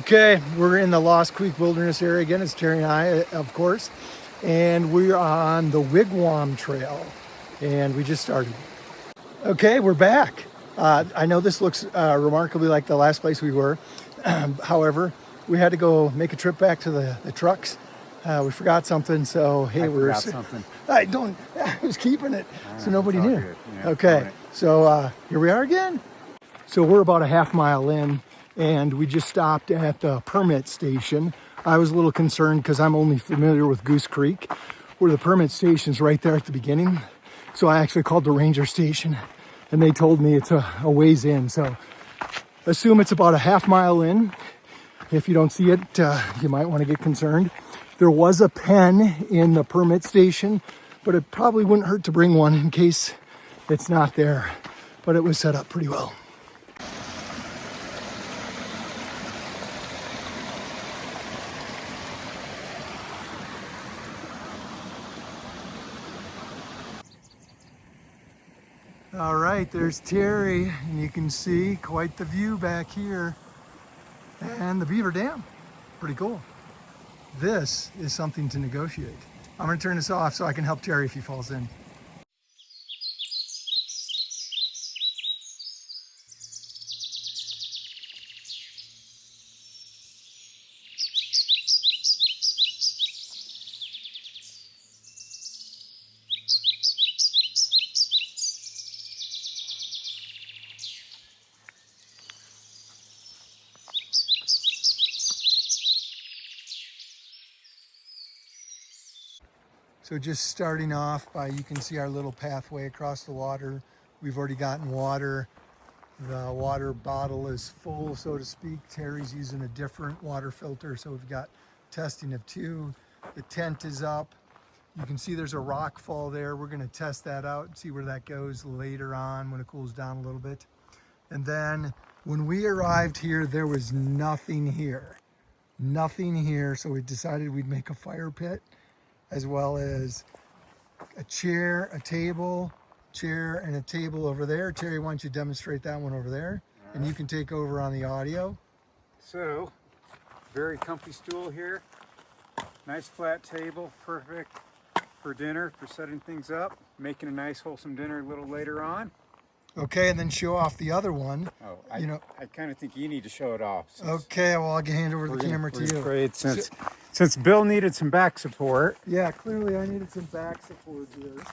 Okay, we're in the Lost Creek Wilderness area again. It's Terry and I, of course, and we're on the Wigwam Trail, and we just started. Okay, we're back. I know this looks remarkably like the last place we were. However, we had to go make a trip back to the trucks. We forgot something, so hey, I forgot something. I was keeping it, so nobody it's all knew. good. Yeah, Okay, so here we are again. So we're about a half mile in, and we just stopped at the permit station. I was a little concerned because I'm only familiar with Goose Creek, where the permit station's right there at the beginning. So I actually called the ranger station, and they told me it's a ways in. So assume it's about a half mile in. If you don't see it, you might want to get concerned. There was a pen in the permit station, but it probably wouldn't hurt to bring one in case it's not there. But it was set up pretty well. All right, there's Terry, and you can see quite the view back here. And the Beaver Dam, pretty cool. This is something to negotiate. I'm gonna turn this off so I can help Terry if he falls in. So just starting off by, you can see our little pathway across the water. We've already gotten water. The water bottle is full, so to speak. Terry's using a different water filter, so we've got testing of two. The tent is up. You can see there's a rock fall there. We're gonna test that out and see where that goes later on when it cools down a little bit. And then when we arrived here, there was nothing here. Nothing here, so we decided we'd make a fire pit, as well as a chair, a table, chair, and a table over there. Terry, why don't you demonstrate that one over there? And you can take over on the audio. So, very comfy stool here. Nice flat table, perfect for dinner, for setting things up. Making a nice wholesome dinner a little later on. Okay, and then show off the other one. Oh, I kind of think you need to show it off. Okay, well, I'll hand over the camera to you. Great, since Bill needed some back support. Yeah, clearly I needed some back support here.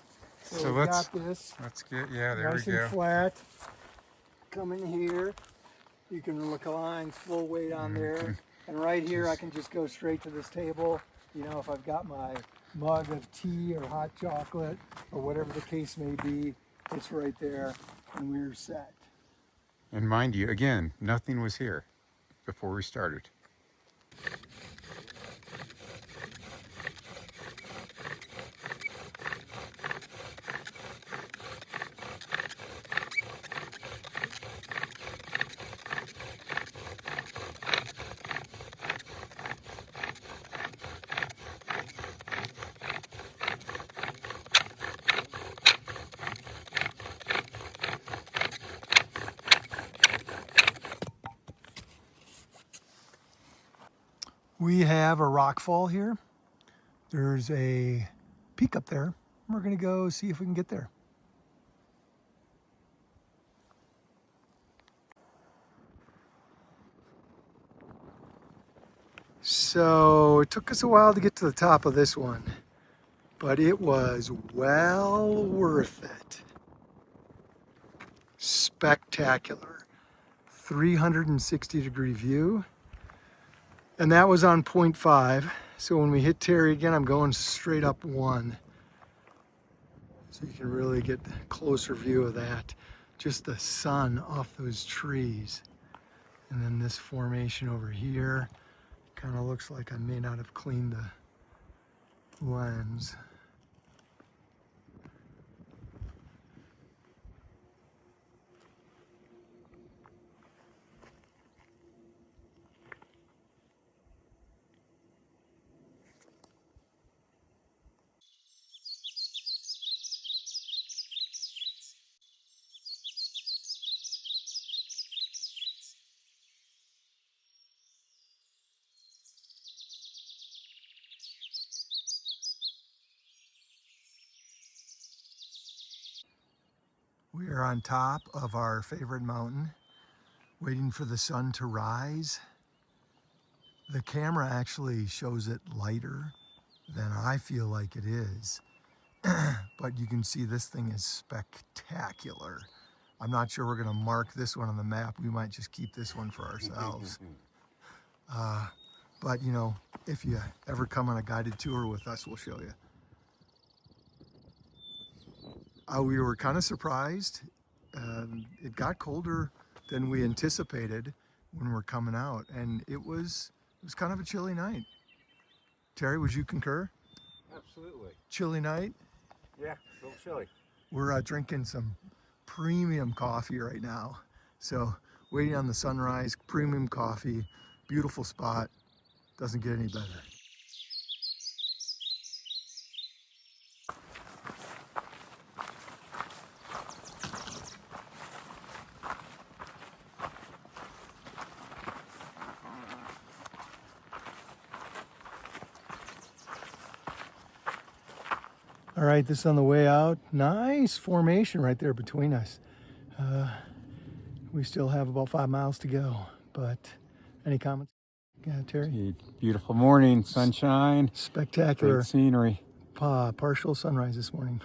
So we got this. Let's get, yeah, there nice we go. And flat. Come in here. You can look a line full weight on there. And right here, I can just go straight to this table. You know, if I've got my mug of tea or hot chocolate or whatever the case may be, it's right there and we're set. And mind you, again, nothing was here before we started. We have a rock fall here. There's a peak up there. We're gonna go see if we can get there. So it took us a while to get to the top of this one, but it was well worth it. Spectacular. 360-degree view. And that was on 0.5. So when we hit Terry again, I'm going straight up 1. So you can really get a closer view of that. Just the sun off those trees. And then this formation over here kind of looks like I may not have cleaned the lens. We are on top of our favorite mountain, waiting for the sun to rise. The camera actually shows it lighter than I feel like it is. But you can see this thing is spectacular. I'm not sure we're gonna mark this one on the map. We might just keep this one for ourselves. But you know, if you ever come on a guided tour with us, we'll show you. We were kind of surprised. It got colder than we anticipated when we're coming out, and it was kind of a chilly night. Terry, would you concur? Absolutely. Chilly night. Yeah, a little chilly. We're drinking some premium coffee right now. So waiting on the sunrise, premium coffee, beautiful spot. Doesn't get any better. All right, this is on the way out. Nice formation right there between us. We still have about 5 miles to go, but any comments? Yeah, Terry? Beautiful morning, sunshine, Spectacular. great scenery. Partial sunrise this morning.